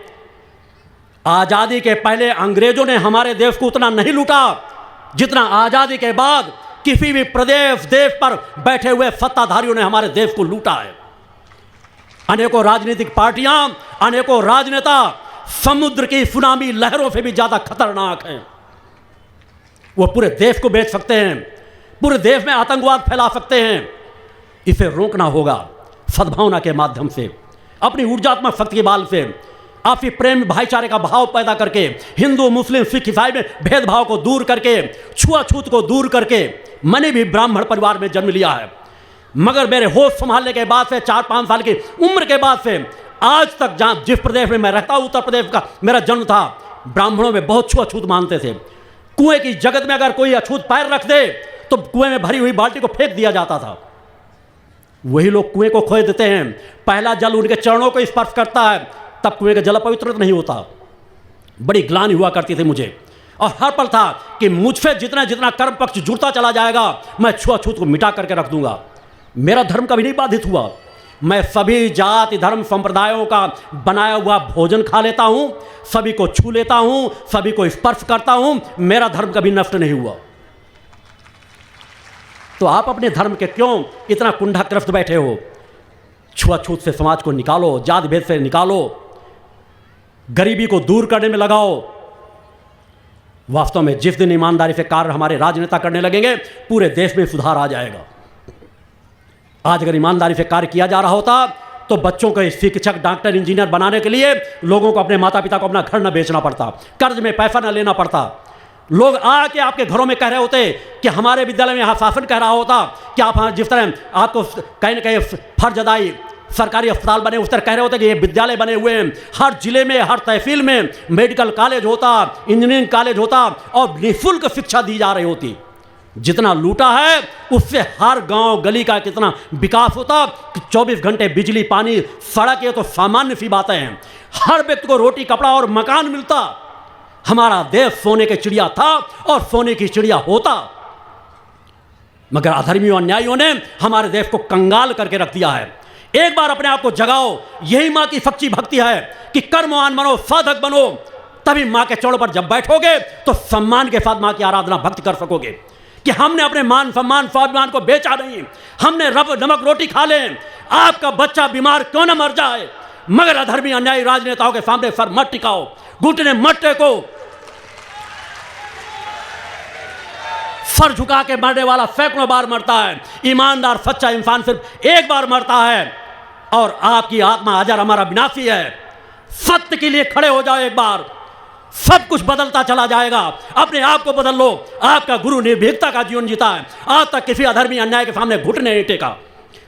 आजादी के पहले अंग्रेजों ने हमारे देश को उतना नहीं लूटा जितना आजादी के बाद किसी भी प्रदेश देश पर बैठे हुए सत्ताधारियों ने हमारे देश को लूटा है। अनेकों राजनीतिक पार्टियां, अनेकों राजनेता समुद्र की सुनामी लहरों से भी ज्यादा खतरनाक हैं। वो पूरे देश को बेच सकते हैं, पूरे देश में आतंकवाद फैला सकते हैं। इसे रोकना होगा सद्भावना के माध्यम से, अपनी ऊर्जात्मक शक्ति के बल से, आपसी प्रेम भाईचारे का भाव पैदा करके, हिंदू मुस्लिम सिख ईसाई में भेदभाव को दूर करके, छुआछूत को दूर करके। मैंने भी ब्राह्मण परिवार में जन्म लिया है, मगर मेरे होश संभालने के बाद से 4-5 साल की उम्र के बाद से आज तक जहां जिस प्रदेश में मैं रहता हूं, उत्तर प्रदेश का मेरा जन्म था, ब्राह्मणों में बहुत छुआछूत मानते थे। कुएं की जगत में अगर कोई अछूत पैर रख दे तो कुएं में भरी हुई बाल्टी को फेंक दिया जाता था। वही लोग कुएं को खोद देते हैं, पहला जल उनके चरणों को स्पर्श करता है, तब कुएं का जल पवित्र नहीं होता। बड़ी ग्लानि हुआ करती थी मुझे, और हर पल था कि मुझसे जितना जितना कर्म पक्ष जुड़ता चला जाएगा मैं छुआछूत को मिटा करके रख दूंगा। मेरा धर्म कभी नहीं बाधित हुआ। मैं सभी जाति धर्म संप्रदायों का बनाया हुआ भोजन खा लेता हूं, सभी को छू लेता हूं, सभी को स्पर्श करता हूं। मेरा धर्म कभी नष्ट नहीं हुआ। तो आप अपने धर्म के क्यों इतना कुंठाग्रस्त बैठे हो? छुआछूत से समाज को निकालो, जाति भेद से निकालो, गरीबी को दूर करने में लगाओ। वास्तव में जिस दिन ईमानदारी से कार्य हमारे राजनेता करने लगेंगे, पूरे देश में सुधार आ जाएगा। आज अगर ईमानदारी से कार्य किया जा रहा होता तो बच्चों को शिक्षक, डॉक्टर, इंजीनियर बनाने के लिए लोगों को, अपने माता पिता को अपना घर न बेचना पड़ता, कर्ज में पैसा न लेना पड़ता। लोग आके आपके घरों में कह रहे होते कि हमारे विद्यालय में यहाँ शासन कह रहा होता कि आप जिस तरह आपको कहीं ना कहीं फर्ज अदाई सरकारी अस्पताल बने, उस तरह कह रहे होते कि ये विद्यालय बने हुए हैं। हर जिले में, हर तहसील में मेडिकल कॉलेज होता, इंजीनियरिंग कॉलेज होता और निःशुल्क शिक्षा दी जा रही होती। जितना लूटा है उससे हर गांव गली का कितना विकास होता कि 24 घंटे बिजली, पानी, सड़क, ये तो सामान्य सी बातें हैं। हर व्यक्ति को रोटी, कपड़ा और मकान मिलता। हमारा देश सोने के चिड़िया था और सोने की चिड़िया होता, मगर अधर्मियों, अन्यायियों ने हमारे देश को कंगाल करके रख दिया है। एक बार अपने आप को जगाओ। यही मां की सच्ची भक्ति है कि कर्मवान बनो, साधक बनो, तभी मां के चरणों पर जब बैठोगे तो सम्मान के साथ मां की आराधना, भक्ति कर सकोगे। कि हमने अपने मान सम्मान, स्वाभिमान को बेचा नहीं, हमने रब नमक रोटी खा लें, आपका बच्चा बीमार क्यों न मर जाए, मगर अधर्मी, अन्यायी राजनेताओं के सामने सर मत टिकाओ, घुटने मत टेको। सर झुका के मरने वाला सैकड़ों बार मरता है, ईमानदार सच्चा इंसान सिर्फ एक बार मरता है। और आपकी आत्मा अजर हमारा विनाशी है। सत्य के लिए खड़े हो जाओ एक बार, सब कुछ बदलता चला जाएगा। अपने आप को बदल लो। आपका गुरु निर्भीकता का जीवन जीता है, आज तक किसी अधर्मी, अन्याय के सामने घुटने नहीं टेका।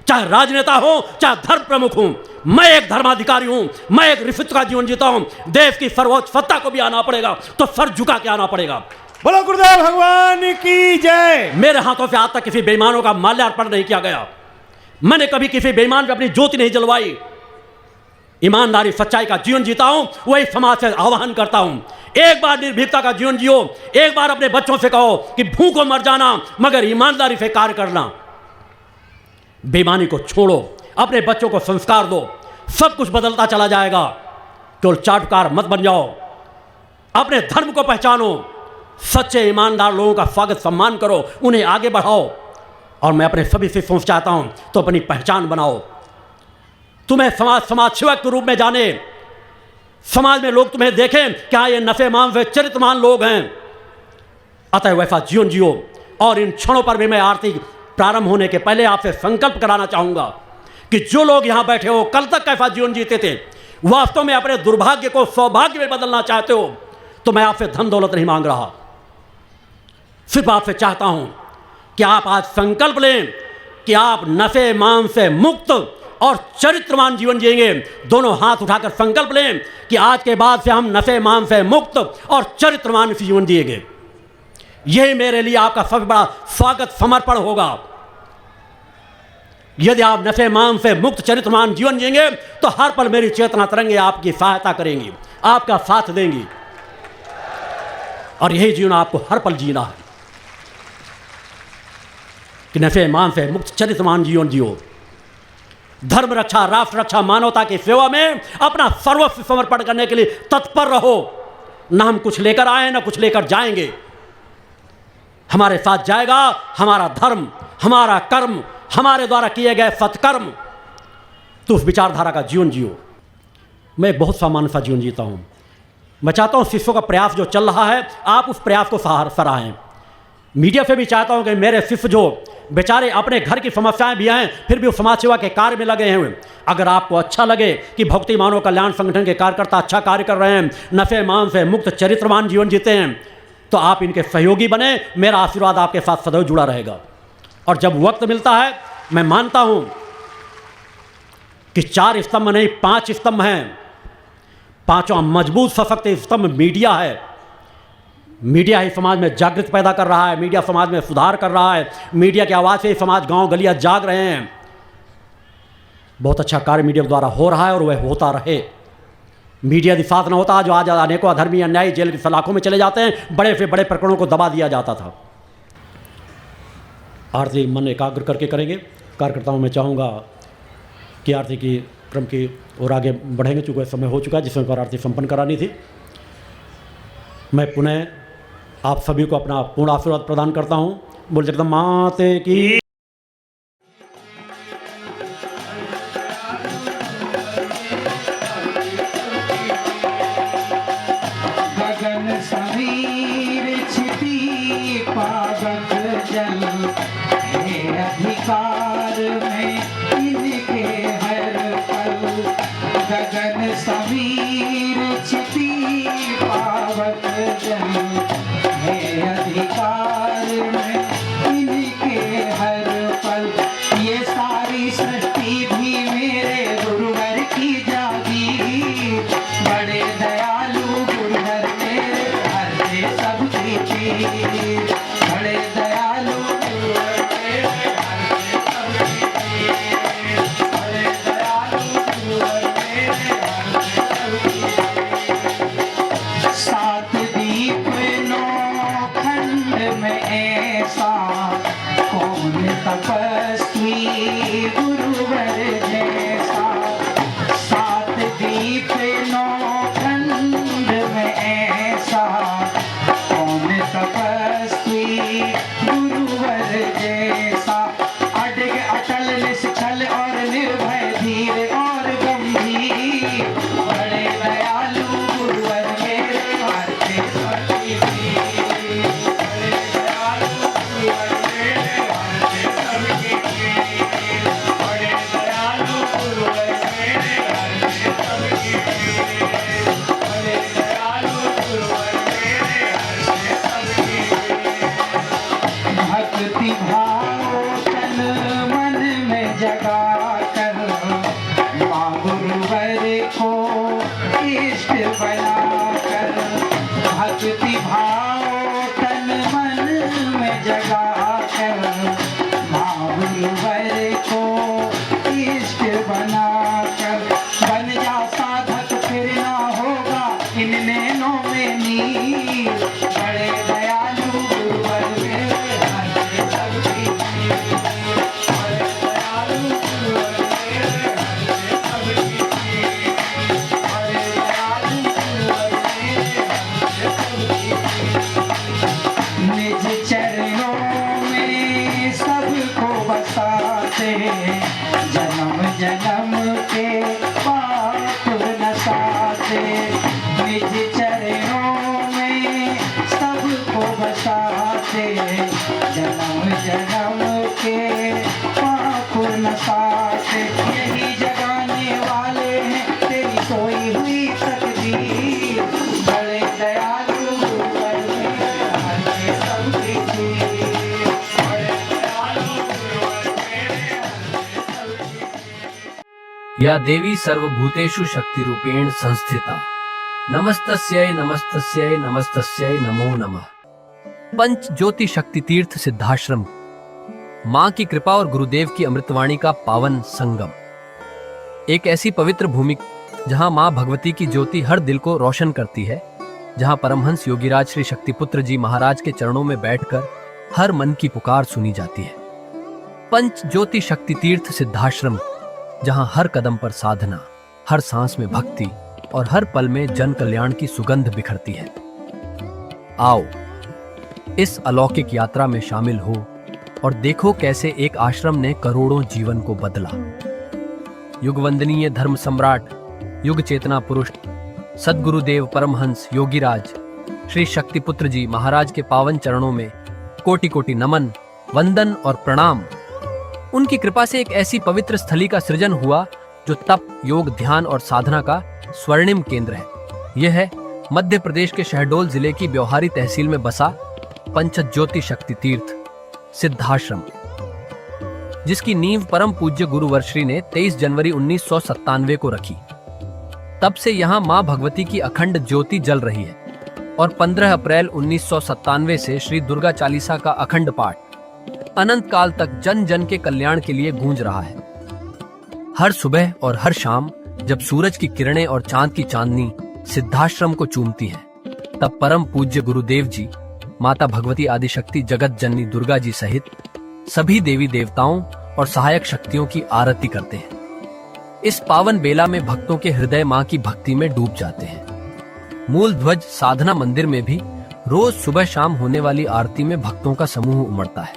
चाहे राजनेता हो, चाहे धर्म प्रमुख हूं, मैं एक धर्माधिकारी हूं, मैं एक ऋषित्व का जीवन जीता हूं। देश की सर्वोच्च सत्ता को भी आना पड़ेगा तो सर झुका के आना पड़ेगा। बोलो गुरुदेव भगवान की जय। मेरे हाथों से आज तक किसी बेईमानों का माल्यार्पण नहीं किया गया। मैंने कभी किसी बेईमान पे अपनी ज्योति नहीं जलवाई। ईमानदारी, सच्चाई का जीवन जीता हूं, वही समाज से आह्वान करता हूं। एक बार निर्भीकता का जीवन जियो। एक बार अपने बच्चों से कहो कि भूखों मर जाना, मगर ईमानदारी से कार्य करना। बेईमानी को छोड़ो, अपने बच्चों को संस्कार दो, सब कुछ बदलता चला जाएगा। केवल चाटुकार मत बन जाओ। अपने धर्म को पहचानो, सच्चे ईमानदार लोगों का स्वागत, सम्मान करो, उन्हें आगे बढ़ाओ। और मैं अपने सभी शिष्यों से चाहता हूं तो अपनी पहचान बनाओ। तुम्हें समाज सेवक के रूप में जाने, समाज में लोग तुम्हें देखें क्या ये नफेमान व चरित्रमान लोग हैं। अतः वैसा जीवन जियो। और इन क्षणों पर भी मैं आरती प्रारंभ होने के पहले आपसे संकल्प कराना चाहूंगा कि जो लोग यहां बैठे हो, कल तक कैसा जीवन जीते थे, वास्तव में अपने दुर्भाग्य को सौभाग्य में बदलना चाहते हो, तो मैं आपसे धन दौलत नहीं मांग रहा। सिर्फ आपसे चाहता हूं कि आप आज संकल्प लें कि आप नशे मान से मुक्त और चरित्रवान जीवन जिएंगे। दोनों हाथ उठाकर संकल्प लें कि आज के बाद से हम नशे मान से मुक्त और चरित्रवान जीवन जिएंगे। यही मेरे लिए आपका सबसे बड़ा स्वागत, समर्पण होगा। यदि आप नशे मान से मुक्त, चरित्रवान जीवन जिएंगे तो हर पल मेरी चेतना तरंगे आपकी सहायता करेंगी, आपका साथ देंगी। और यही जीवन आपको हर पल जीना है कि नशे मान से मुक्त, चरित्रवान जीवन जियो। धर्म रक्षा, राष्ट्र रक्षा, मानवता की सेवा में अपना सर्वस्व समर्पण करने के लिए तत्पर रहो। ना हम कुछ लेकर आए, ना कुछ लेकर जाएंगे। हमारे साथ जाएगा हमारा धर्म, हमारा कर्म, हमारे द्वारा किए गए सत्कर्म। तो उस विचारधारा का जीवन जियो। मैं एक बहुत सामान्य सा जीवन जीता हूं। मैं चाहता हूं शिष्यों का प्रयास जो चल रहा है, आप उस प्रयास को सराहें। मीडिया से भी चाहता हूं कि मेरे शिष्य जो बेचारे अपने घर की समस्याएं भी हैं, फिर भी वो समाज सेवा के कार्य में लगे हैं। अगर आपको अच्छा लगे कि भक्ति मानव कल्याण संगठन के कार्यकर्ता अच्छा कार्य कर रहे हैं, नशे मान से मुक्त, चरित्रवान जीवन जीते हैं, तो आप इनके सहयोगी बने। मेरा आशीर्वाद आपके साथ सदैव जुड़ा रहेगा। और जब वक्त मिलता है, मैं मानता हूं कि 4 स्तंभ नहीं 5 स्तंभ हैं। पांचवा मजबूत सशक्त स्तंभ मीडिया है। मीडिया ही समाज में जागृति पैदा कर रहा है, मीडिया समाज में सुधार कर रहा है, मीडिया की आवाज़ से ही समाज गांव गलियां जाग रहे हैं। बहुत अच्छा कार्य मीडिया द्वारा हो रहा है और वह होता रहे। मीडिया यदि साथ न होता, जो आज अनेकों अधर्मी अन्यायी जेल की सलाखों में चले जाते हैं, बड़े से बड़े प्रकरणों को दबा दिया जाता था। आरती मन एकाग्र करके करेंगे। कार्यकर्ताओं में चाहूँगा कि आरती की क्रम की और आगे बढ़ेंगे, चूँकि समय हो चुका है जिसमें पर आरती संपन्न करानी थी। मैं पुनः आप सभी को अपना पूर्ण आशीर्वाद प्रदान करता हूँ। बोल जगदम्बा माते की। गगन समीर छिपी पावक जल, हे अधिकार में इनके हर पल। गगन समीर छिपी पावक जल, हे अधिकार में इनके हर पल। ये सारी सृष्टि भी मेरे गुरुवर की जागी, बड़े दयालु गुरुवर मेरे हरते सबकी चीज। बड़े दयालु गुरुवर मेरे हरते सबकी चीज। बड़े दयालु गुरुवर मेरे हरते सबकी चीज। सात दीप नौ खंड में ऐसा कौन तपस्वी गुरुवर जैसा। सात दीप नौ खंड में ऐसा कौन तपस्वी गुरुवर जैसा। अडिग अटल निश्चल और निर्भय धीर और गंभीर। बड़े दयालु गुरुवर मेरे हरते सबकी चीज। बड़े दयालु गुरुवर मेरे हरते सबकी चीज। बड़े दयालु गुरुवर मेरे हरते सबकी चीज। बड़े दयालु गुरुवर मेरे हरते सबकी चीज। भक्ति भाव तन मन में जगा कर, माँ गुरुवर को इष्ट बनाकर। भक्ति भाव तन मन में जगा कर, माँ गुरुवर को इष्ट बनाकर। बन जा साधक फिर ना होगा इन नैनों में नीर। बड़े दयालु गुरुवर मेरे हरते सबकी चीज। बड़े दयालु गुरुवर मेरे हरते सबकी चीज। बड़े दयालु गुरुवर मेरे हरते सबकी चीज। निज चरणों में सबको बसाते, जन्म जन्म के पाप नसाते। निज चरणों में सबको बसाते, जन्म जन्म के पाप नसाते। यही जगाने वाले हैं तेरी सोई हुई तकदीर। बड़े दयालु गुरुवर मेरे हरते सबकी चीज। बड़े दयालु गुरुवर मेरे हरते सबकी चीज। या देवी सर्वभूतेषु शक्तिरूपेण संस्थिता, नमस्तस्यै नमस्तस्यै नमस्तस्यै नमो नमः। पंच ज्योति शक्ति तीर्थ सिद्धाश्रम, मां की कृपा और गुरुदेव की अमृतवाणी का पावन संगम। एक ऐसी पवित्र भूमि जहां मां भगवती की ज्योति हर दिल को रोशन करती है, जहां परमहंस योगीराज श्री शक्तिपुत्र जी महाराज के चरणों में बैठकर हर मन की पुकार सुनी जाती है। पंच ज्योति शक्ति तीर्थ सिद्धाश्रम, जहां हर कदम पर साधना, हर सांस में भक्ति और हर पल में जन कल्याण की सुगंध बिखरती है। आओ इस अलौकिक यात्रा में शामिल हो और देखो कैसे एक आश्रम ने करोड़ों जीवन को बदला। युगवंदनीय धर्म सम्राट, युग चेतना पुरुष सद्गुरुदेव परमहंस योगीराज श्री शक्तिपुत्र जी महाराज के पावन चरणों में कोटि कोटि नमन, वंदन और प्रणाम। उनकी कृपा से एक ऐसी पवित्र स्थली का सृजन हुआ जो तप, योग, ध्यान और साधना का स्वर्णिम केंद्र है। यह है मध्य प्रदेश के शहडोल जिले की ब्योहारी तहसील में बसा पंचज्योति शक्ति तीर्थ सिद्धाश्रम, जिसकी नींव परम पूज्य गुरु वर्श्री ने 23 जनवरी 1997 को रखी। तब से यहाँ माँ भगवती की अखंड ज्योति जल रही है और 15 अप्रैल 1997 से श्री दुर्गा चालीसा का अखंड पाठ अनंत काल तक जन जन के कल्याण के लिए गूंज रहा है। हर सुबह और हर शाम जब सूरज की किरणें और चांद की चांदनी सिद्धाश्रम को चूमती हैं, तब परम पूज्य गुरुदेव जी माता भगवती आदिशक्ति जगत जननी दुर्गा जी सहित सभी देवी देवताओं और सहायक शक्तियों की आरती करते हैं। इस पावन बेला में भक्तों के हृदय मां की भक्ति में डूब जाते हैं। मूल ध्वज साधना मंदिर में भी रोज सुबह शाम होने वाली आरती में भक्तों का समूह उमड़ता है।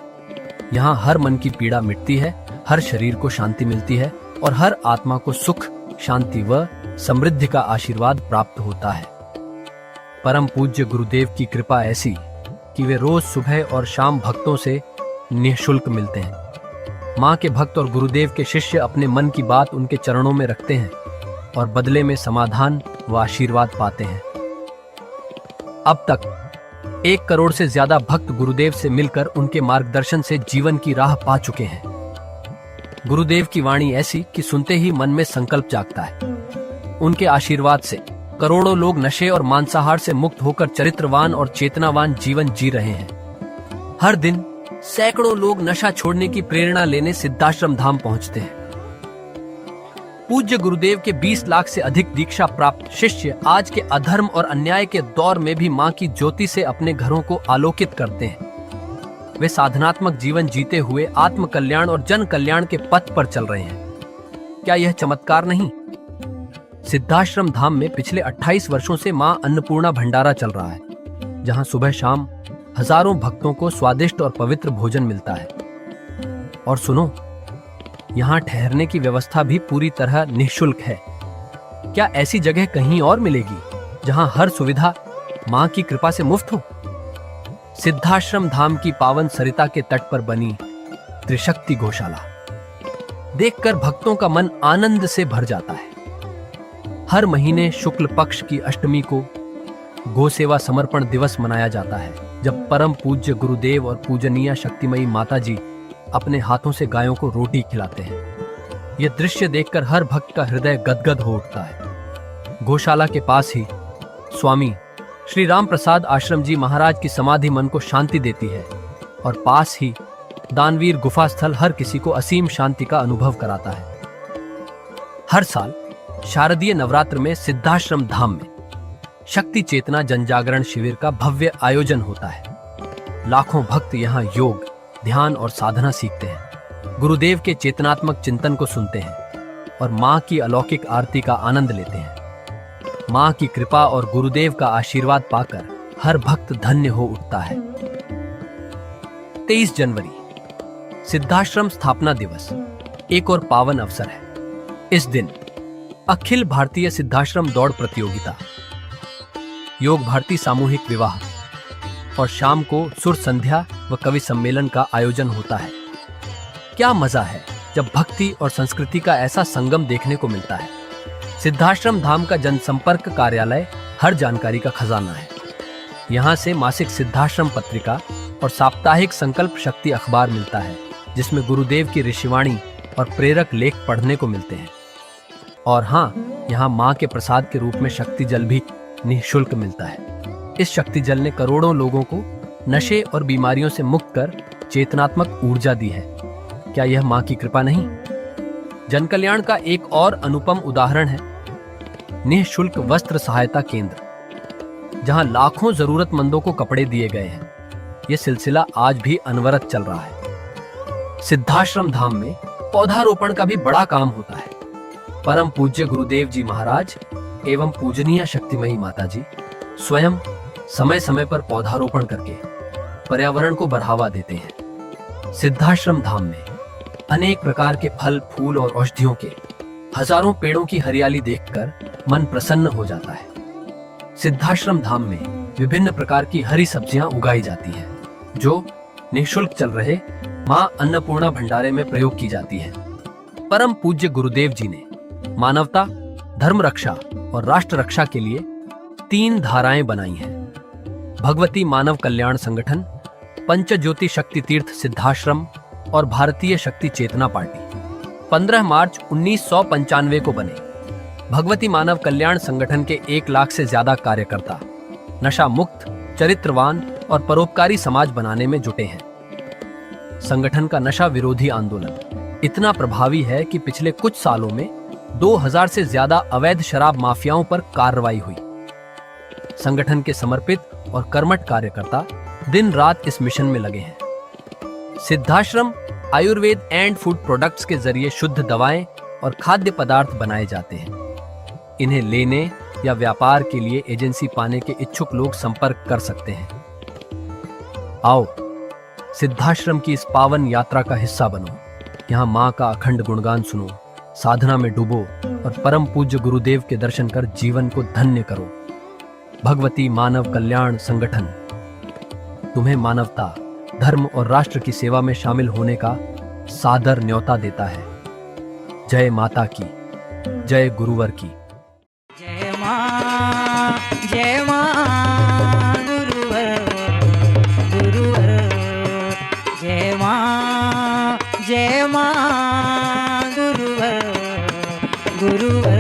यहाँ हर मन की पीड़ा मिटती है, हर शरीर को शांति मिलती है और हर आत्मा को सुख, शांति व समृद्धि का आशीर्वाद प्राप्त होता है। परम पूज्य गुरुदेव की कृपा ऐसी कि वे रोज सुबह और शाम भक्तों से निःशुल्क मिलते हैं। माँ के भक्त और गुरुदेव के शिष्य अपने मन की बात उनके चरणों में रखते हैं और बदले में समाधान व आशीर्वाद पाते हैं। अब तक 1 करोड़ से ज्यादा भक्त गुरुदेव से मिलकर उनके मार्गदर्शन से जीवन की राह पा चुके हैं। गुरुदेव की वाणी ऐसी कि सुनते ही मन में संकल्प जागता है। उनके आशीर्वाद से करोड़ों लोग नशे और मांसाहार से मुक्त होकर चरित्रवान और चेतनावान जीवन जी रहे हैं। हर दिन सैकड़ों लोग नशा छोड़ने की प्रेरणा लेने सिद्धाश्रम धाम पहुंचते हैं। पूज्य गुरुदेव के 20 लाख से अधिक दीक्षा प्राप्त शिष्य आज के अधर्म और अन्याय के दौर में भी मां की ज्योति से अपने घरों को आलोकित करते हैं। वे साधनात्मक जीवन जीते हुए आत्म कल्याण और जन कल्याण के पथ पर चल रहे हैं। क्या यह चमत्कार नहीं? सिद्धाश्रम धाम में पिछले 28 वर्षों से मां अन्नपूर्णा भंडारा चल रहा है, जहां सुबह शाम हजारों भक्तों को स्वादिष्ट और पवित्र भोजन मिलता है। और सुनो, यहाँ ठहरने की व्यवस्था भी पूरी तरह निःशुल्क है। क्या ऐसी जगह कहीं और मिलेगी जहां हर सुविधा मां की कृपा से मुफ्त हो? सिद्धाश्रम धाम की पावन सरिता के तट पर बनी त्रिशक्ति गौशाला देखकर भक्तों का मन आनंद से भर जाता है। हर महीने शुक्ल पक्ष की अष्टमी को गौ सेवा समर्पण दिवस मनाया जाता है, जब परम पूज्य गुरुदेव और पूजनीय शक्तिमयी माता जी अपने हाथों से गायों को रोटी खिलाते हैं। यह दृश्य देखकर हर भक्त का हृदय गदगद हो उठता है। गौशाला के पास ही स्वामी श्री राम प्रसाद आश्रम जी महाराज की समाधि मन को शांति देती है और पास ही दानवीर गुफा स्थल हर किसी को असीम शांति का अनुभव कराता है। हर साल शारदीय नवरात्र में सिद्धाश्रम धाम में शक्ति चेतना जनजागरण शिविर का भव्य आयोजन होता है। लाखों भक्त यहाँ योग, ध्यान और साधना सीखते हैं, गुरुदेव के चेतनात्मक चिंतन को सुनते हैं और माँ की अलौकिक आरती का आनंद लेते हैं। माँ की कृपा और गुरुदेव का आशीर्वाद पाकर हर भक्त धन्य हो उठता है। 23 जनवरी सिद्धाश्रम स्थापना दिवस एक और पावन अवसर है। इस दिन अखिल भारतीय सिद्धाश्रम दौड़ प्रतियोगिता, योग भारती सामूहिक विवाह और शाम को सुर संध्या व कवि सम्मेलन का आयोजन होता है। क्या मजा है जब भक्ति और संस्कृति का ऐसा संगम देखने को मिलता है। सिद्धाश्रम धाम का जनसंपर्क कार्यालय हर जानकारी का खजाना है। यहाँ से मासिक सिद्धाश्रम पत्रिका और साप्ताहिक संकल्प शक्ति अखबार मिलता है, जिसमें गुरुदेव की ऋषिवाणी और प्रेरक लेख पढ़ने को मिलते हैं। और हाँ, यहाँ माँ के प्रसाद के रूप में शक्ति जल भी निःशुल्क मिलता है। इस शक्ति जल ने करोड़ों लोगों को नशे और बीमारियों से मुक्त कर चेतनात्मक ऊर्जा दी है। क्या यह माँ की कृपा नहीं? जन कल्याण का एक और अनुपम उदाहरण है निःशुल्क वस्त्र सहायता केंद्र, जहां लाखों जरूरतमंदों को कपड़े दिए गए हैं। यह सिलसिला आज भी अनवरत चल रहा है। सिद्धाश्रम धाम में पौधारोपण का भी बड़ा काम होता है। परम पूज्य गुरुदेव जी महाराज एवं पूजनीय शक्तिमयी माता जी स्वयं समय समय पर पौधारोपण करके पर्यावरण को बढ़ावा देते हैं। सिद्धाश्रम धाम में अनेक प्रकार के फल, फूल और औषधियों के हजारों पेड़ों की हरियाली देखकर मन प्रसन्न हो जाता है। सिद्धाश्रम धाम में विभिन्न प्रकार की हरी सब्जियां उगाई जाती हैं, जो निःशुल्क चल रहे मां अन्नपूर्णा भंडारे में प्रयोग की जाती है। परम पूज्य गुरुदेव जी ने मानवता, धर्म रक्षा और राष्ट्र रक्षा के लिए 3 धाराएं बनाई हैं। भगवती मानव कल्याण संगठन, पंचज्योति शक्ति तीर्थ सिद्धाश्रम और भारतीय शक्ति चेतना पार्टी 15 मार्च 1995 को बने। भगवती मानव कल्याण संगठन के 1 लाख से ज्यादा कार्यकर्ता नशा मुक्त, चरित्रवान और परोपकारी समाज बनाने में जुटे हैं। संगठन का नशा विरोधी आंदोलन इतना प्रभावी है कि पिछले कुछ सालों में 2000 से ज्यादा अवैध शराब माफियाओं पर कार्रवाई हुई। संगठन के समर्पित और कर्मठ कार्यकर्ता दिन रात इस मिशन में लगे हैं। Siddhashram Ayurveda and food products के जरिए शुद्ध दवाएं और खाद्य पदार्थ बनाए जाते हैं। इन्हें लेने या व्यापार के लिए एजेंसी पाने के इच्छुक लोग संपर्क कर सकते हैं। आओ सिद्धाश्रम की इस पावन यात्रा का हिस्सा बनो। यहाँ माँ का अखंड गुणगान सुनो, साधना में डूबो और परम पूज्य गुरुदेव के दर्शन कर जीवन को धन्य करो। भगवती मानव कल्याण संगठन तुम्हें मानवता, धर्म और राष्ट्र की सेवा में शामिल होने का सादर न्योता देता है। जय माता की, जय गुरुवर की। जय मां गुरुवर गुरुवर। जय मां गुरुवर गुरुवर।